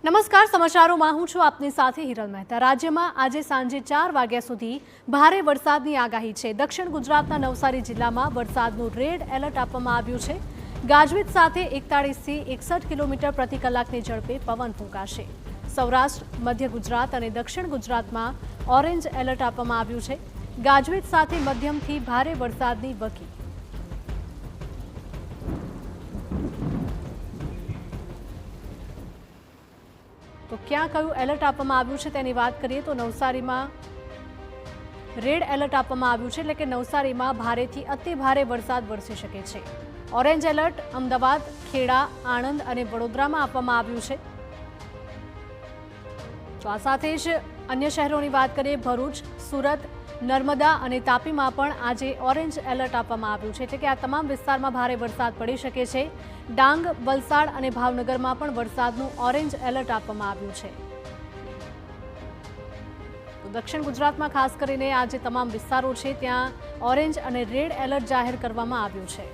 નમસ્કાર, સમાચારોમાં હું છું આપની સાથે હિરલ મહેતા। રાજ્યમાં આજે સાંજે 4 વાગ્યા સુધી ભારે વરસાદની આગાહી છે। દક્ષિણ ગુજરાતના નવસારી જિલ્લામાં વરસાદનું રેડ એલર્ટ આપવામાં આવ્યું છે। ગાજવીજ સાથે 41 થી 61 કિલોમીટર પ્રતિ કલાકની ઝડપે પવન ફૂંકાશે। સૌરાષ્ટ્ર, મધ્ય ગુજરાત અને દક્ષિણ ગુજરાતમાં ઓરેન્જ એલર્ટ આપવામાં આવ્યું છે। ગાજવીજ સાથે મધ્યમથી ભારે વરસાદની વકી। તો ક્યાં કયું એલર્ટ આપવામાં આવ્યું છે તેની વાત કરીએ તો નવસારીમાં રેડ એલર્ટ આપવામાં આવ્યું છે, એટલે કે નવસારીમાં ભારેથી અતિ ભારે વરસાદ વરસી શકે છે। ઓરેન્જ એલર્ટ અમદાવાદ, ખેડા, આણંદ અને વડોદરામાં આપવામાં આવ્યું છે। તો આ સાથે જ અન્ય શહેરોની વાત કરીએ, ભરૂચ, સુરત, નર્મદા અને તાપીમાં પણ આજે ઓરેન્જ એલર્ટ આપવામાં આવ્યું છે, એટલે કે આ તમામ વિસ્તારમાં ભારે વરસાદ પડી શકે છે। ડાંગ, વલસાડ અને ભાવનગરમાં પણ વરસાદનું ઓરેન્જ એલર્ટ આપવામાં આવ્યું છે। તો દક્ષિણ ગુજરાતમાં ખાસ કરીને આ જે તમામ વિસ્તારો છે ત્યાં ઓરેન્જ અને રેડ એલર્ટ જાહેર કરવામાં આવ્યું છે।